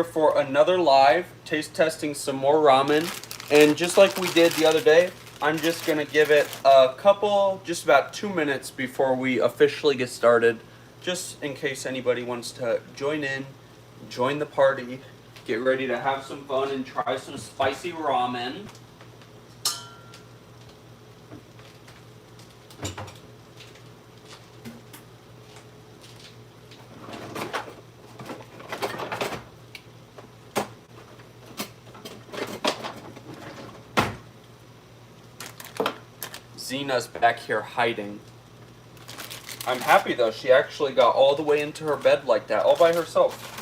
for another live taste testing some more ramen, and just like we did the other day, I'm just gonna give it a couple, just about 2 minutes before we officially get started, just in case anybody wants to join in, join the party, get ready to have some fun and try some spicy ramen. Zena's back here hiding. I'm happy though, she actually got all the way into her bed like that, all by herself.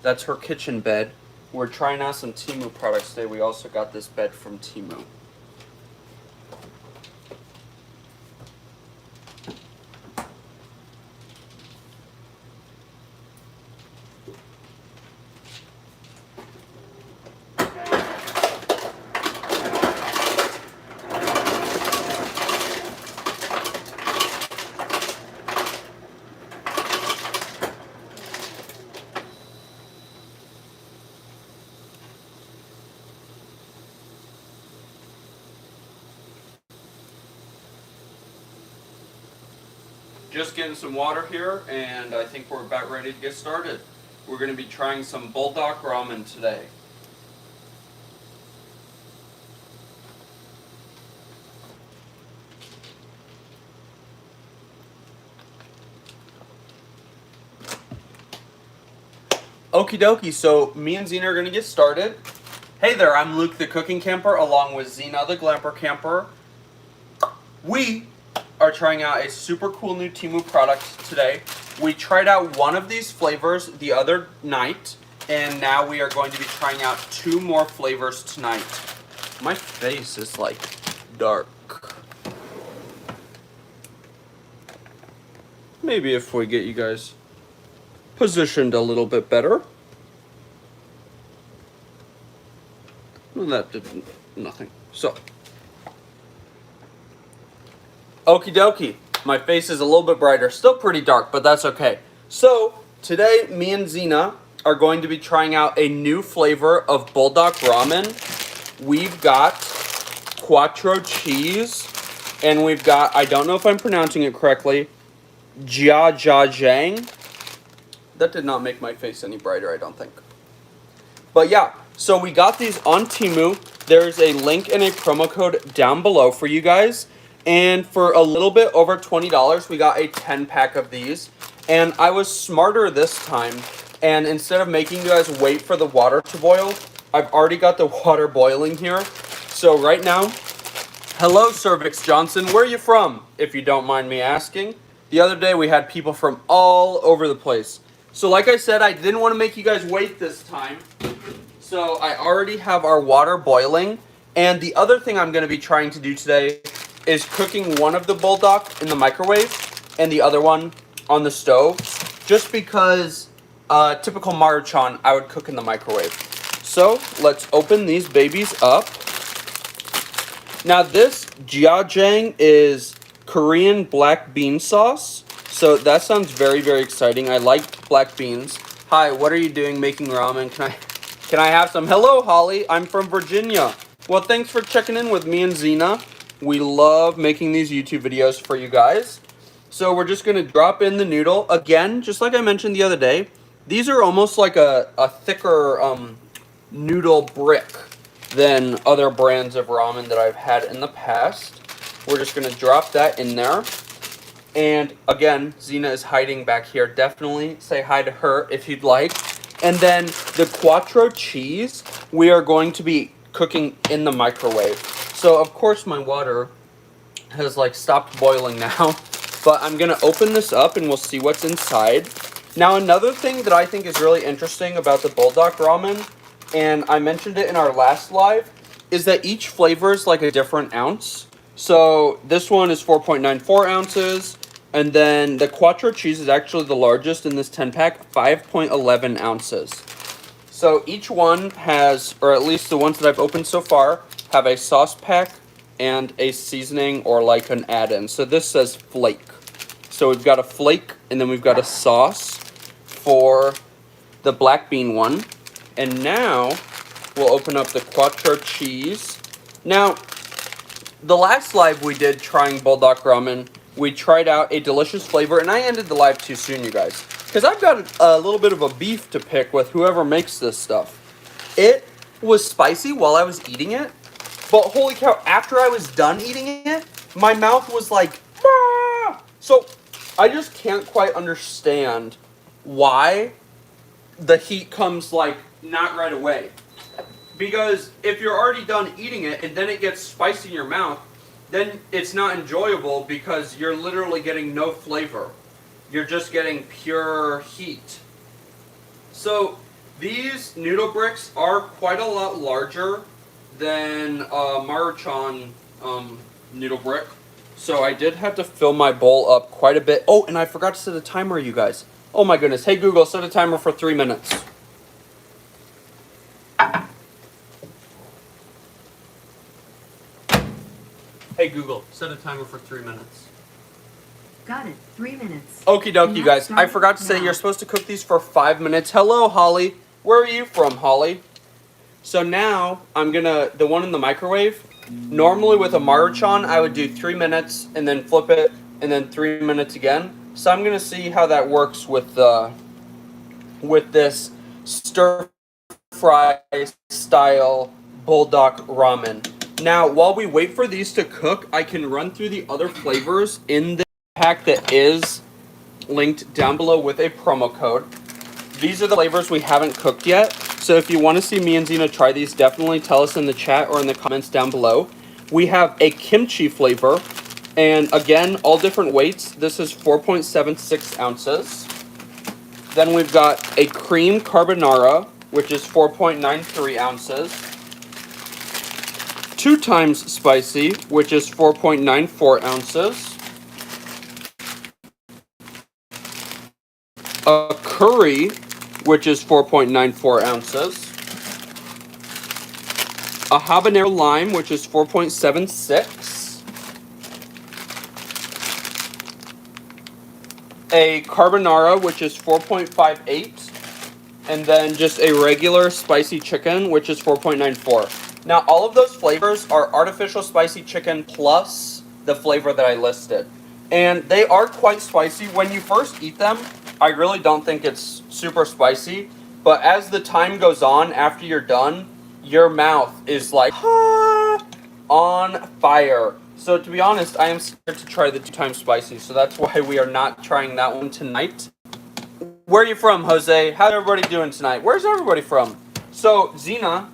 That's her kitchen bed. We're trying out some Temu products today. We also got this bed from Temu. Just getting some water here, and I think we're about ready to get started. We're going to be trying some Buldak ramen today. Okie dokie, so me and Zena are going to get started. Hey there, I'm Luke the Cooking Camper, along with Zena the Glamper Camper. We are trying out a super cool new Temu product today. We tried out one of these flavors the other night, and now we are going to be trying out 2 more flavors tonight. My face is like dark. Maybe if we get you guys positioned a little bit better. Well, that did nothing. So, okie dokie. My face is a little bit brighter. Still pretty dark, but that's okay. So, today, me and Zena are going to be trying out a new flavor of Buldak ramen. We've got Quattro cheese, and we've got, I don't know if I'm pronouncing it correctly, Jjajang. That did not make my face any brighter, I don't think. But yeah, so we got these on Temu. There's a link and a promo code down below for you guys. And for a little bit over $20, we got a 10-pack of these. And I was smarter this time. And instead of making you guys wait for the water to boil, I've already got the water boiling here. So right now, hello Cervix Johnson, where are you from? If you don't mind me asking. The other day we had people from all over the place. So like I said, I didn't want to make you guys wait this time. So I already have our water boiling. And the other thing I'm going to be trying to do today is cooking one of the Buldak in the microwave and the other one on the stove. Just because, typical Maruchan, I would cook in the microwave. So let's open these babies up. Now this Jjajang is Korean black bean sauce. So that sounds very, very exciting. I like black beans. Hi, what are you doing making ramen? Can I have some? Hello, Holly. I'm from Virginia. Well, thanks for checking in with me and Zena. We love making these YouTube videos for you guys. So we're just going to drop in the noodle. Again, just like I mentioned the other day, these are almost like a thicker noodle brick than other brands of ramen that I've had in the past. We're just going to drop that in there. And again, Zena is hiding back here. Definitely say hi to her if you'd like. And then the Quattro cheese, we are going to be cooking in the microwave. So of course my water has like stopped boiling now, but I'm gonna open this up and we'll see what's inside. Now another thing that I think is really interesting about the Buldak ramen, and I mentioned it in our last live, is that each flavor is like a different ounce. So this one is 4.94 ounces, and then the Quattro cheese is actually the largest in this 10-pack, 5.11 ounces. So each one has, or at least the ones that I've opened so far, have a sauce pack and a seasoning or like an add-in. So this says flake. So we've got a flake and then we've got a sauce for the black bean one. And now we'll open up the Quattro cheese. Now, the last live we did trying Buldak ramen, we tried out a delicious flavor, and I ended the live too soon, you guys. Because I've got a little bit of a beef to pick with whoever makes this stuff. It was spicy while I was eating it, but holy cow, after I was done eating it, my mouth was like, ah! So I just can't quite understand why the heat comes like not right away. Because if you're already done eating it and then it gets spicy in your mouth, then it's not enjoyable because you're literally getting no flavor. You're just getting pure heat. So these noodle bricks are quite a lot larger than Maruchan noodle brick. So I did have to fill my bowl up quite a bit. Oh, and I forgot to set a timer, you guys. Oh my goodness. Hey Google, set a timer for 3 minutes. Hey Google, set a timer for 3 minutes. Got it. 3 minutes. Okie dokie, you guys. I forgot to say you're supposed to cook these for 5 minutes. Hello, Holly. Where are you from, Holly? So now I'm gonna, the one in the microwave, normally with a Maruchan, I would do 3 minutes and then flip it and then 3 minutes again. So I'm gonna see how that works with this stir fry style Buldak ramen. Now, while we wait for these to cook, I can run through the other flavors in the pack that is linked down below with a promo code. These are the flavors we haven't cooked yet. So if you want to see me and Zena try these, definitely tell us in the chat or in the comments down below. We have a kimchi flavor. And again, all different weights. This is 4.76 ounces. Then we've got a cream carbonara, which is 4.93 ounces. 2 times spicy, which is 4.94 ounces. A curry, which is 4.94 ounces. A habanero lime, which is 4.76. A carbonara, which is 4.58. And then just a regular spicy chicken, which is 4.94. Now, all of those flavors are artificial spicy chicken plus the flavor that I listed. And they are quite spicy. When you first eat them, I really don't think it's super spicy. But as the time goes on, after you're done, your mouth is like, on fire. So to be honest, I am scared to try the 2 times spicy. So that's why we are not trying that one tonight. Where are you from, Jose? How's everybody doing tonight? Where's everybody from? So, Zena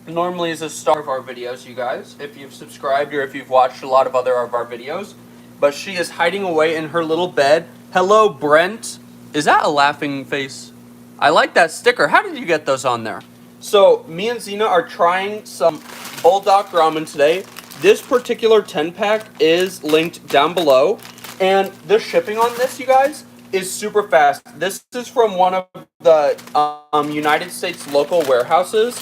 normally is a star of our videos, you guys, if you've subscribed or if you've watched a lot of other of our videos. But she is hiding away in her little bed. Hello, Brent. Is that a laughing face? I like that sticker. How did you get those on there? So, me and Zena are trying some Buldak ramen today. This particular 10-pack is linked down below. And the shipping on this, you guys, is super fast. This is from one of the United States local warehouses.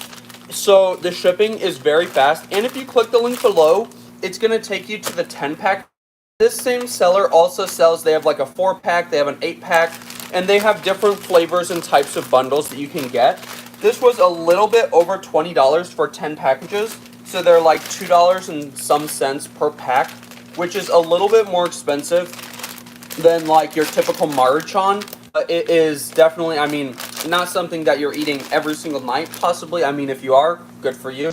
So the shipping is very fast. And if you click the link below, it's going to take you to the 10-pack. This same seller also sells, they have like a 4-pack, they have an 8-pack, and they have different flavors and types of bundles that you can get. This was a little bit over $20 for 10 packages. So they're like $2 and some cents per pack, which is a little bit more expensive than like your typical Maruchan. It is definitely, I mean, not something that you're eating every single night, possibly. I mean, if you are, good for you.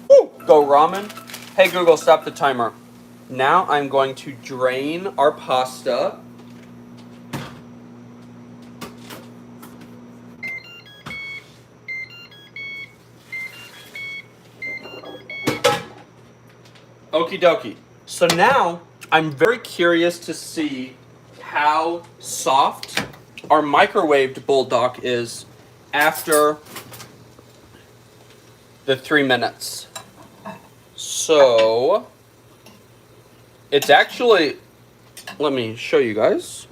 Woo! Go ramen. Hey Google, stop the timer. Now I'm going to drain our pasta. Okie dokie. So now I'm very curious to see how soft our microwaved Buldak is after the 3 minutes. So it's actually, let me show you guys.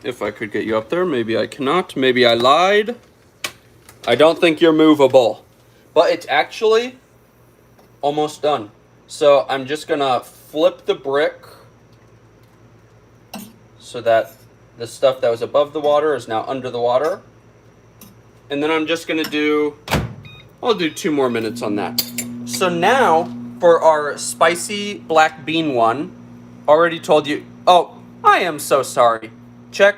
If I could get you up there, maybe I cannot, maybe I lied. I don't think you're movable, but it's actually almost done. So I'm just gonna flip the brick so that the stuff that was above the water is now under the water. And then I'm just gonna I'll do 2 more minutes on that. So now, for our spicy black bean one, already told you, oh, I am so sorry. Check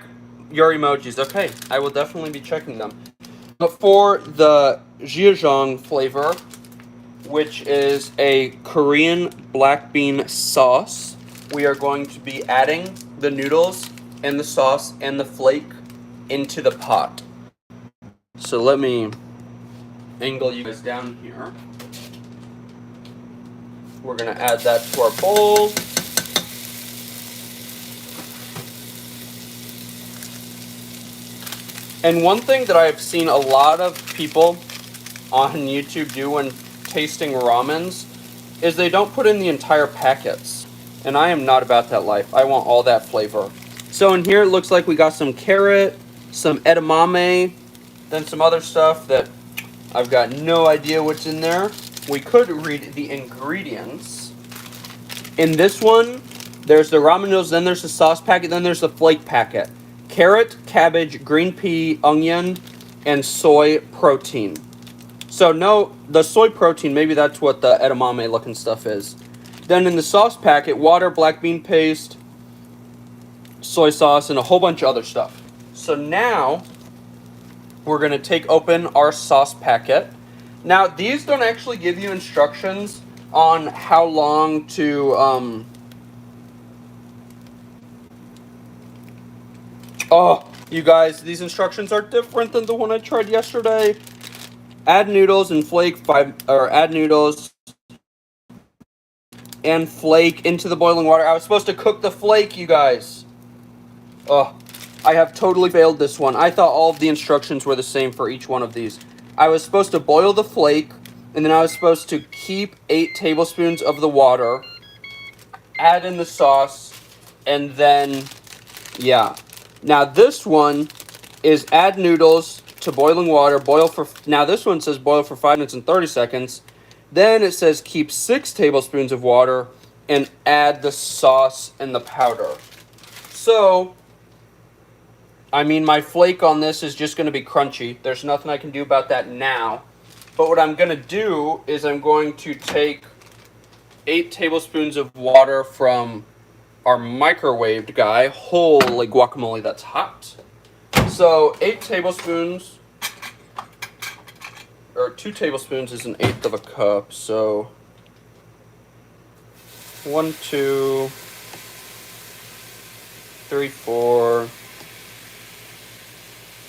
your emojis. Okay, I will definitely be checking them. But for the Jjajang flavor, which is a Korean black bean sauce, we are going to be adding the noodles and the sauce and the flake into the pot. So let me angle you guys down here. We're gonna add that to our bowl. And one thing that I've seen a lot of people on YouTube do when tasting ramens is they don't put in the entire packets. And I am not about that life. I want all that flavor. So in here it looks like we got some carrot, some edamame, then some other stuff that I've got no idea what's in there. We could read the ingredients. In this one, there's the ramen noodles, then there's the sauce packet, then there's the flake packet. Carrot, cabbage, green pea, onion, and soy protein. So no, the soy protein, maybe that's what the edamame looking stuff is. Then in the sauce packet, water, black bean paste, soy sauce, and a whole bunch of other stuff. So now, we're going to take open our sauce packet. Now, these don't actually give you instructions on how long to, Oh, you guys, these instructions are different than the one I tried yesterday. Add noodles and flake add noodles and flake into the boiling water. I was supposed to cook the flake, you guys. Oh, I have totally failed this one. I thought all of the instructions were the same for each one of these. I was supposed to boil the flake, and then I was supposed to keep 8 tablespoons of the water, add in the sauce, and then, yeah. Now this one is add noodles to boiling water, now this one says boil for 5 minutes and 30 seconds. Then it says keep 6 tablespoons of water and add the sauce and the powder. So, I mean, my flake on this is just going to be crunchy. There's nothing I can do about that now. But what I'm going to do is I'm going to take 8 tablespoons of water from our microwaved guy. Holy guacamole, that's hot. So 8 tablespoons, or 2 tablespoons is 1/8 of a cup. So 1, 2, 3, 4,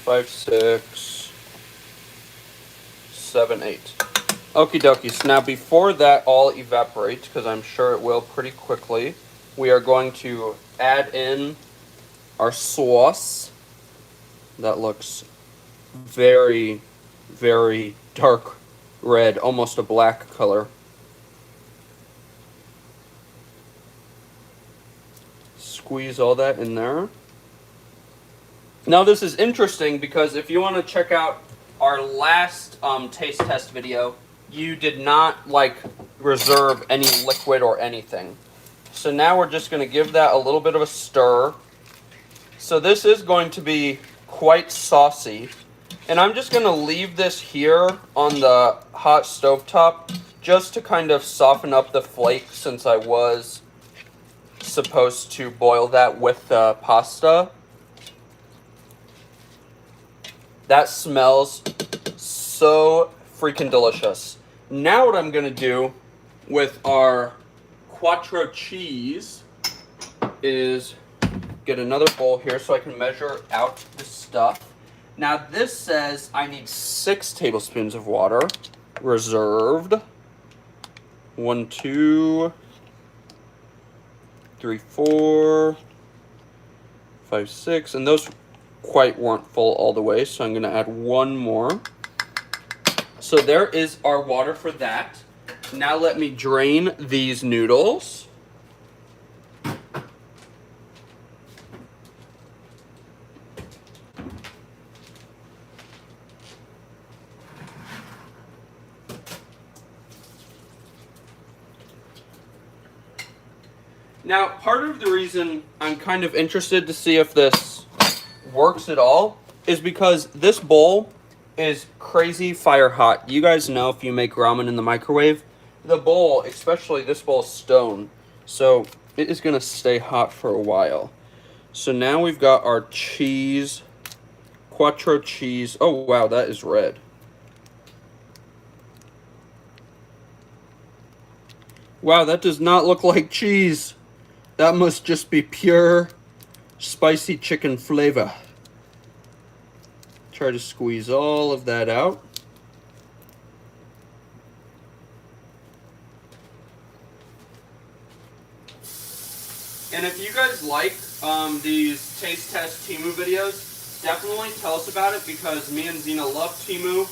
5, 6, 7, 8. Okie dokie. So now before that all evaporates, because I'm sure it will pretty quickly, we are going to add in our sauce. That looks very, very dark red, almost a black color. Squeeze all that in there. Now this is interesting because if you want to check out our last taste test video, you did not reserve any liquid or anything. So now we're just going to give that a little bit of a stir. So this is going to be quite saucy. And I'm just going to leave this here on the hot stovetop just to kind of soften up the flake, since I was supposed to boil that with the pasta. That smells so freaking delicious. Now what I'm going to do with our Quattro cheese is get another bowl here so I can measure out the stuff. Now this says I need 6 tablespoons of water, reserved. 1, 2, 3, 4, 5, 6, and those quite weren't full all the way, so I'm going to add 1 more. So there is our water for that. Now let me drain these noodles. Now, part of the reason I'm kind of interested to see if this works at all is because this bowl is crazy fire hot. You guys know if you make ramen in the microwave, the bowl, especially this bowl, is stone. So it is going to stay hot for a while. So now we've got our cheese, Quattro cheese. Oh, wow, that is red. Wow, that does not look like cheese. That must just be pure spicy chicken flavor. Try to squeeze all of that out. And if you guys like these taste test Temu videos, definitely tell us about it, because me and Zena love Temu.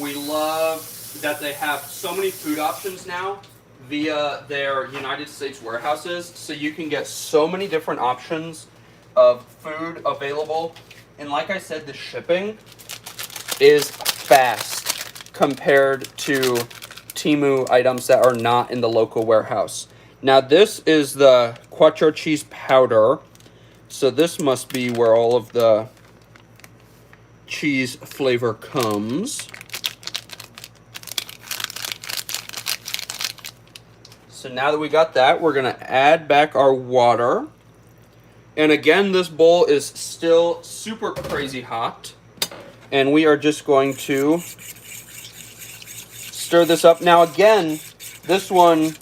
We love that they have so many food options now via their United States warehouses. So you can get so many different options of food available. And like I said, the shipping is fast compared to Temu items that are not in the local warehouse. Now this is the Quattro cheese powder. So this must be where all of the cheese flavor comes. So now that we got that, we're going to add back our water. And again, this bowl is still super crazy hot. And we are just going to stir this up. Now again, this one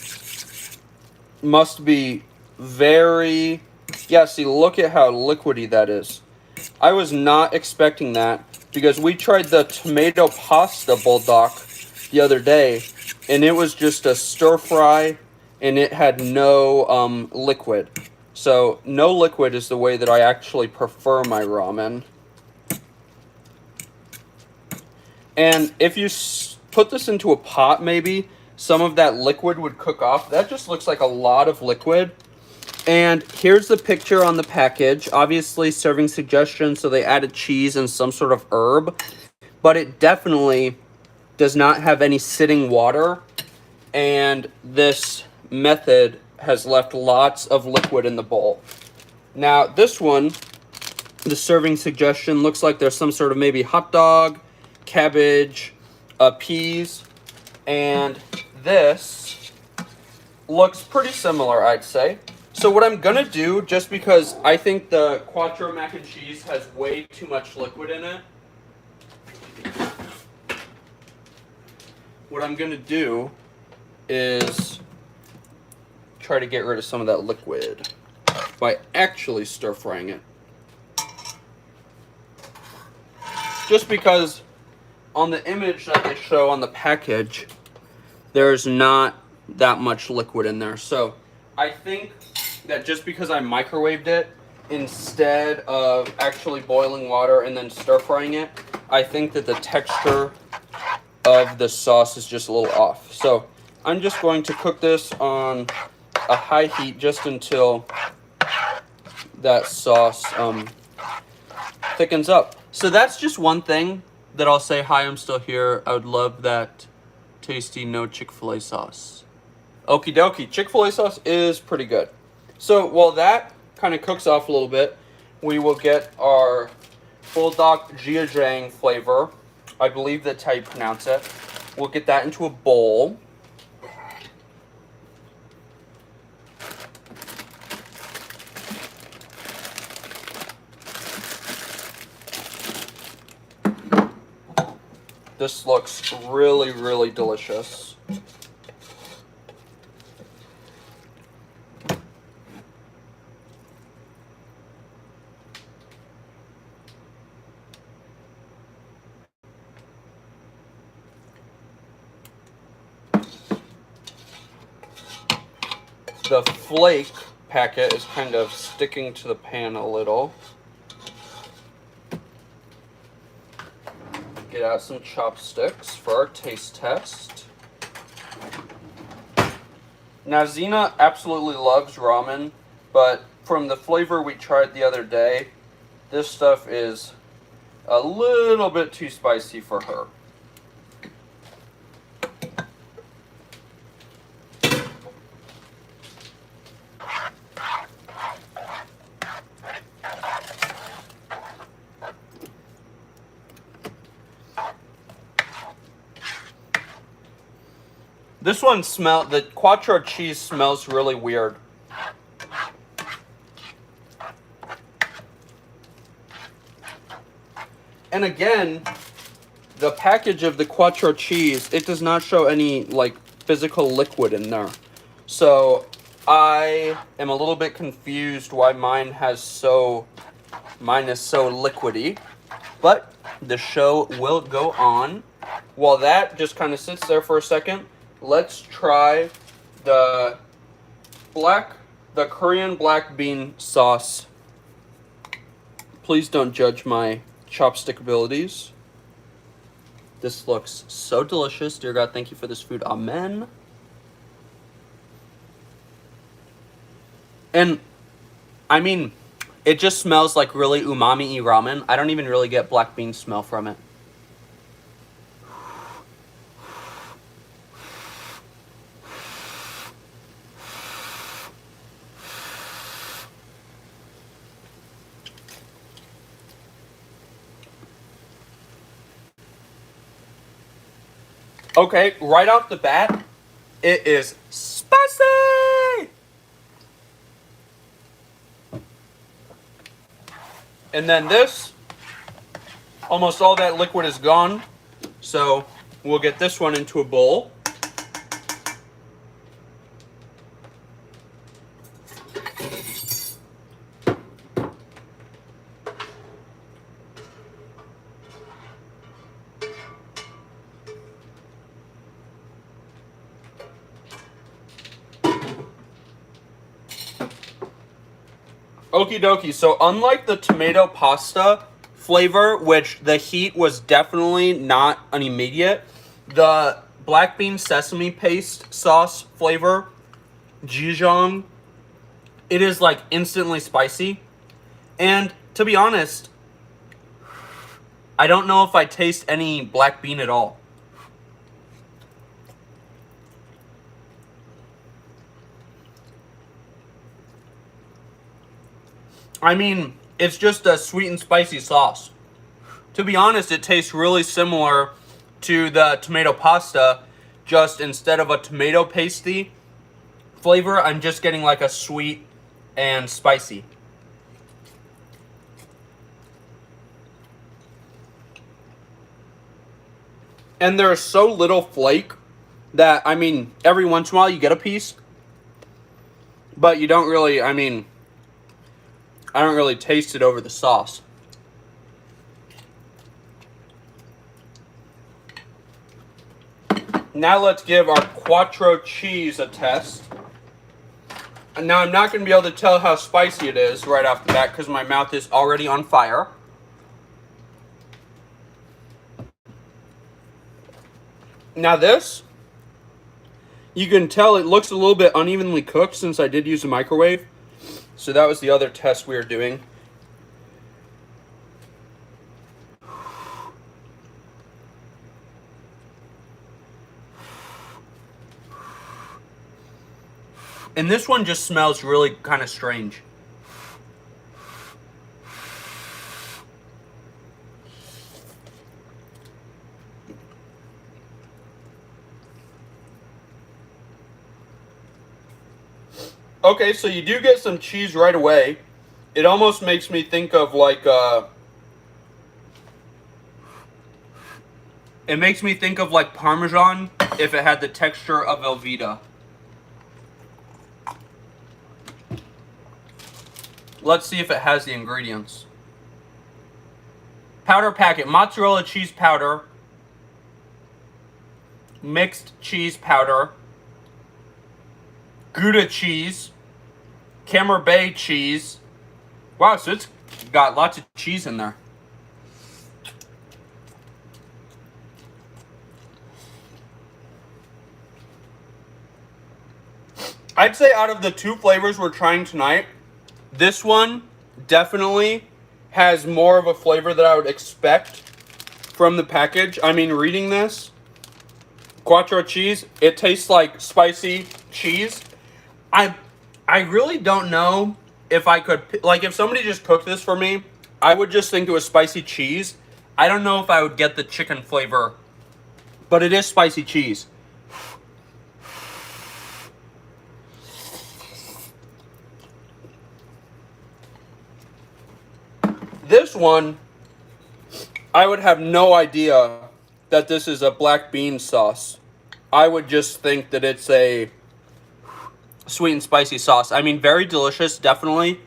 must be very... Yeah, see, look at how liquidy that is. I was not expecting that, because we tried the tomato pasta Buldak the other day, and it was just a stir fry, and it had no liquid. So no liquid is the way that I actually prefer my ramen. And if you put this into a pot, maybe some of that liquid would cook off. That just looks like a lot of liquid. And here's the picture on the package. Obviously, serving suggestions, so they added cheese and some sort of herb. But it definitely does not have any sitting water. And this method has left lots of liquid in the bowl. Now, this one, the serving suggestion, looks like there's some sort of maybe hot dog, cabbage, peas. And this looks pretty similar, I'd say. So what I'm going to do, just because I think the Quattro mac and cheese has way too much liquid in it, what I'm going to do is try to get rid of some of that liquid by actually stir frying it. Just because on the image that they show on the package, there's not that much liquid in there. So I think that just because I microwaved it instead of actually boiling water and then stir frying it, I think that the texture of the sauce is just a little off. So I'm just going to cook this on a high heat just until that sauce thickens up. So that's just one thing that I'll say. Hi, I'm still here. I would love that tasty no Chick-fil-A sauce. Okie dokie. Chick-fil-A sauce is pretty good. So while that kind of cooks off a little bit, we will get our Buldak Jjajang flavor. I believe that's how you pronounce it. We'll get that into a bowl. This looks really, really delicious. The flake packet is kind of sticking to the pan a little. Get out some chopsticks for our taste test. Now, Zena absolutely loves ramen, but from the flavor we tried the other day, this stuff is a little bit too spicy for her. This one the Quattro cheese smells really weird. And again, the package of the Quattro cheese, it does not show any, like, physical liquid in there. So, I am a little bit confused why mine is so liquidy. But the show will go on. While that just kind of sits there for a second, let's try the Korean black bean sauce. Please don't judge my chopstick abilities. This looks so delicious. Dear God, thank you for this food. Amen. And, I mean, it just smells like really umami-y ramen. I don't even really get black bean smell from it. Okay, right off the bat, it is spicy! And then this, almost all that liquid is gone. So we'll get this one into a bowl. Okie dokie, so unlike the tomato pasta flavor, which the heat was definitely not an immediate, the black bean sesame paste sauce flavor, Jjajang, it is like instantly spicy. And to be honest, I don't know if I taste any black bean at all. I mean, it's just a sweet and spicy sauce. To be honest, it tastes really similar to the tomato pasta, just instead of a tomato pasty flavor, I'm just getting like a sweet and spicy. And there's so little flake that, I mean, every once in a while you get a piece, but you don't really, I mean, I don't really taste it over the sauce. Now let's give our Quattro cheese a test. And now I'm not going to be able to tell how spicy it is right off the bat because my mouth is already on fire. Now this, you can tell it looks a little bit unevenly cooked since I did use a microwave. So that was the other test we were doing. And this one just smells really kind of strange. Okay, so you do get some cheese right away. It almost makes me think of like it makes me think of like Parmesan if it had the texture of Velveeta. Let's see if it has the ingredients. Powder packet, mozzarella cheese powder, mixed cheese powder, Gouda cheese, Camembert cheese. Wow, so it's got lots of cheese in there. I'd say out of the two flavors we're trying tonight, this one definitely has more of a flavor that I would expect from the package. I mean, reading this, Quattro cheese, it tastes like spicy cheese. I really don't know if I could, like, if somebody just cooked this for me, I would just think it was spicy cheese. I don't know if I would get the chicken flavor, but it is spicy cheese. This one, I would have no idea that this is a black bean sauce. I would just think that it's a sweet and spicy sauce. I mean, very delicious, definitely.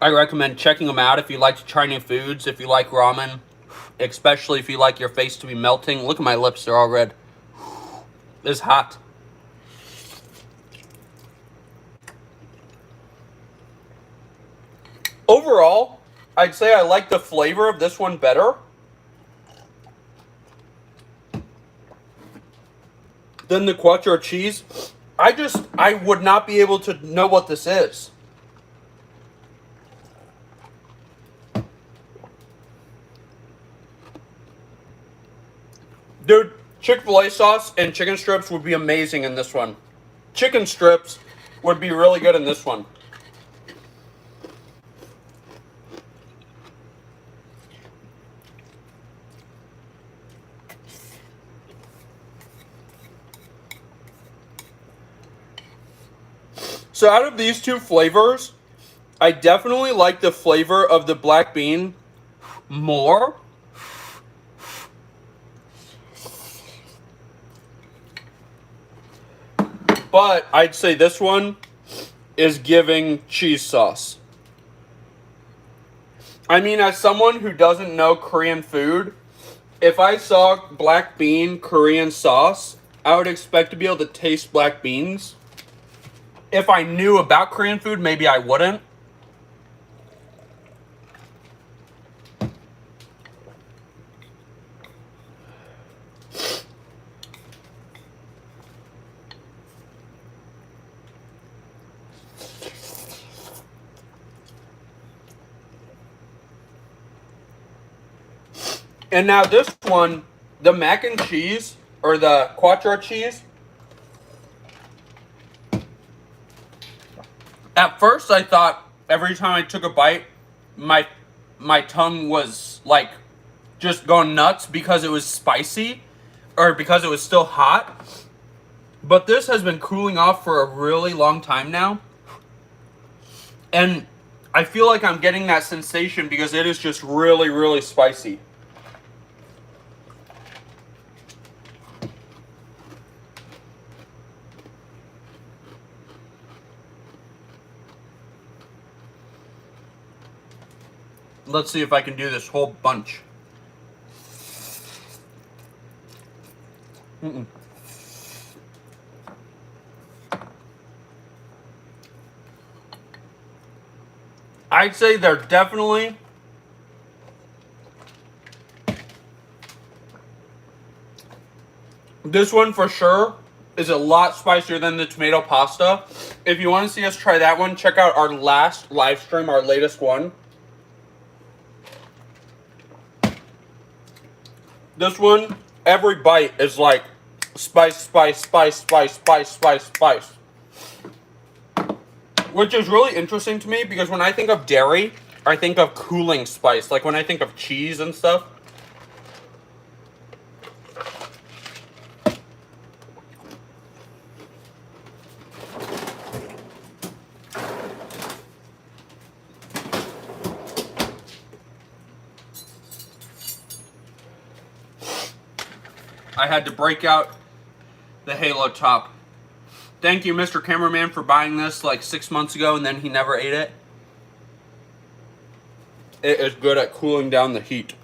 I recommend checking them out if you like to try new foods, if you like ramen, especially if you like your face to be melting. Look at my lips, they're all red. It's hot. Overall, I'd say I like the flavor of this one better than the Quattro cheese. I would not be able to know what this is. Dude, Chick-fil-A sauce and chicken strips would be amazing in this one. Chicken strips would be really good in this one. So out of these two flavors, I definitely like the flavor of the black bean more. But I'd say this one is giving cheese sauce. I mean, as someone who doesn't know Korean food, if I saw black bean Korean sauce, I would expect to be able to taste black beans. If I knew about Korean food, maybe I wouldn't. And now this one, the mac and cheese, or the Quattro cheese. At first I thought every time I took a bite, my tongue was like just going nuts because it was spicy, or because it was still hot. But this has been cooling off for a really long time now. And I feel like I'm getting that sensation because it is just really, really spicy. Let's see if I can do this whole bunch. I'd say they're definitely this one for sure is a lot spicier than the tomato pasta. If you want to see us try that one, check out our last live stream, our latest one. This one, every bite is like spice, spice, spice, spice, spice, spice, spice. Which is really interesting to me because when I think of dairy, I think of cooling spice. Like when I think of cheese and stuff. I had to break out the Halo top. Thank you, Mr. Cameraman, for buying this like 6 months ago and then he never ate it. It is good at cooling down the heat.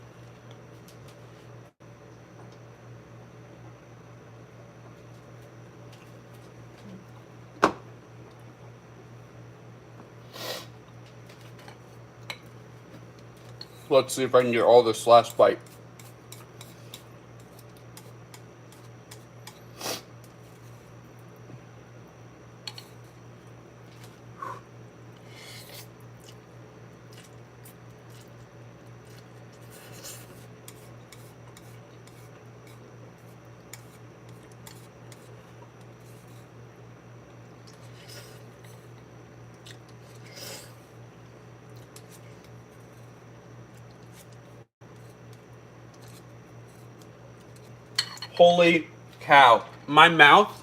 Let's see if I can get all this last bite. Holy cow. My mouth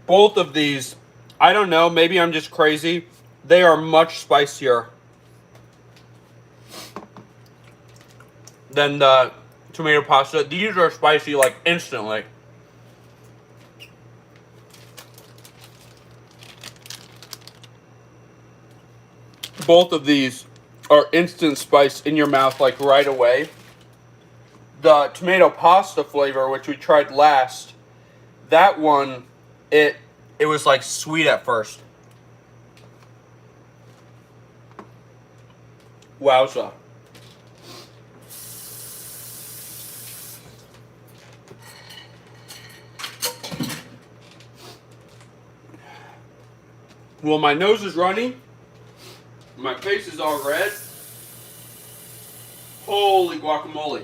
both of these I don't know, maybe I'm just crazy. They are much spicier than the tomato pasta. These are spicy like instantly. Both of these are instant spice in your mouth like right away. The tomato pasta flavor, which we tried last, that one, it was like sweet at first. Wowza. Well, my nose is runny. My face is all red. Holy guacamole.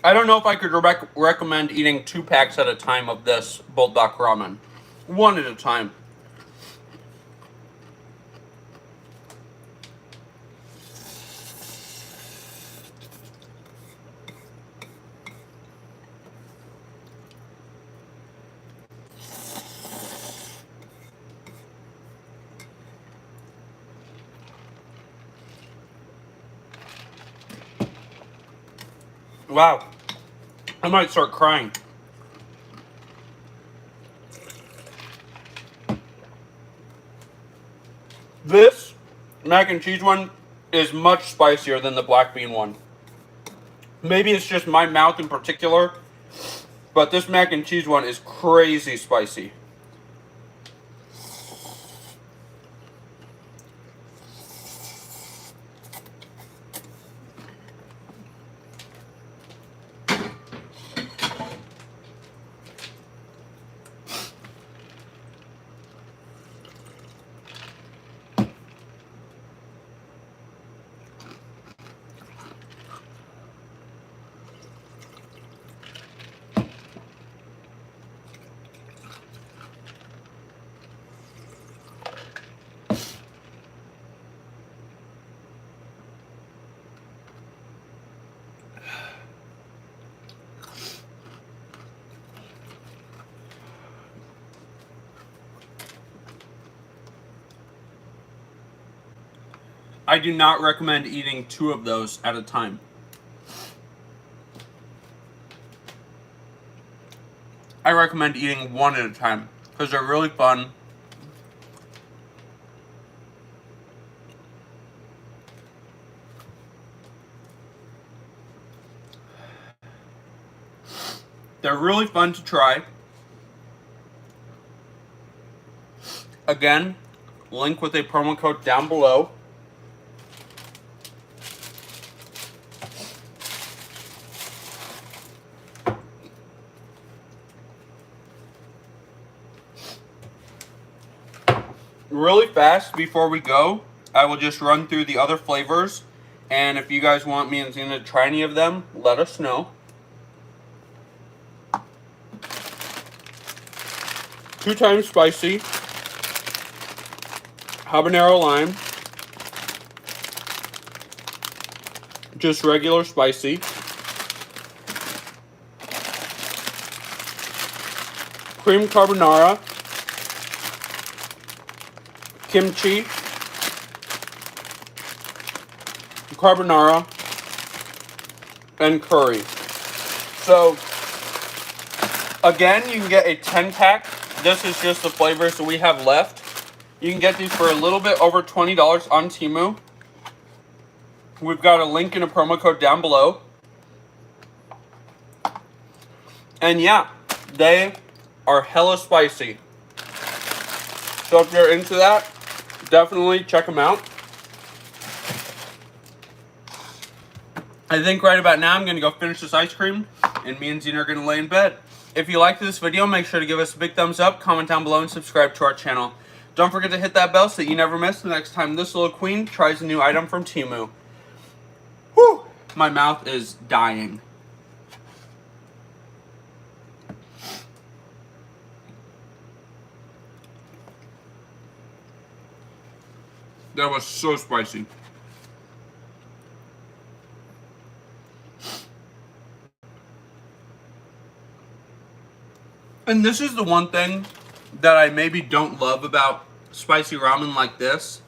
I don't know if I could recommend eating 2 packs at a time of this Buldak ramen. One at a time. Wow. I might start crying. This mac and cheese one is much spicier than the black bean one. Maybe it's just my mouth in particular, but this mac and cheese one is crazy spicy. I do not recommend eating 2 of those at a time. I recommend eating 1 at a time because they're really fun. They're really fun to try. Again, link with a promo code down below. Really fast before we go, I will just run through the other flavors, and if you guys want me and Zena to try any of them, let us know. 2 times spicy, habanero lime, just regular spicy, cream carbonara, kimchi, carbonara, and curry. So, again, you can get a 10-pack. This is just the flavors that we have left. You can get these for a little bit over $20 on Temu. We've got a link and a promo code down below. And yeah, they are hella spicy. So if you're into that, definitely check them out. I think right about now I'm going to go finish this ice cream, and me and Zena are going to lay in bed. If you liked this video, make sure to give us a big thumbs up, comment down below, and subscribe to our channel. Don't forget to hit that bell so that you never miss the next time this little queen tries a new item from Temu. Whew! My mouth is dying. That was so spicy. And this is the one thing that I maybe don't love about spicy ramen like this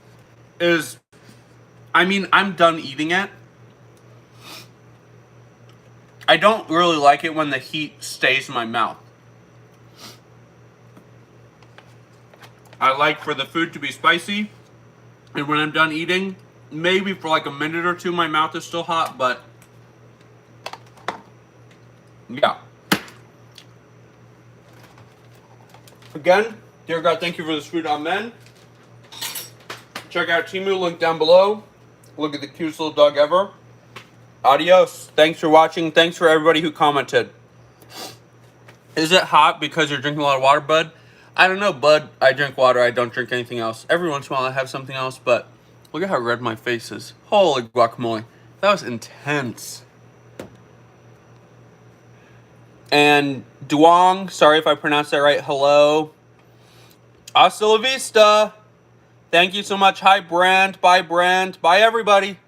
is, I mean, I'm done eating it. I don't really like it when the heat stays in my mouth. I like for the food to be spicy, and when I'm done eating, maybe for like a minute or two my mouth is still hot, but yeah. Again, dear God, thank you for this food. Amen. Check out Temu, link down below. Look at the cutest little dog ever. Adios. Thanks for watching. Thanks for everybody who commented. Is it hot because you're drinking a lot of water, bud? I don't know, bud. I drink water. I don't drink anything else. Every once in a while I have something else, but look at how red my face is. Holy guacamole. That was intense. And Duong, sorry if I pronounced that right. Hello. Hasta la vista. Thank you so much. Hi, Brand. Bye, Brand. Bye, everybody.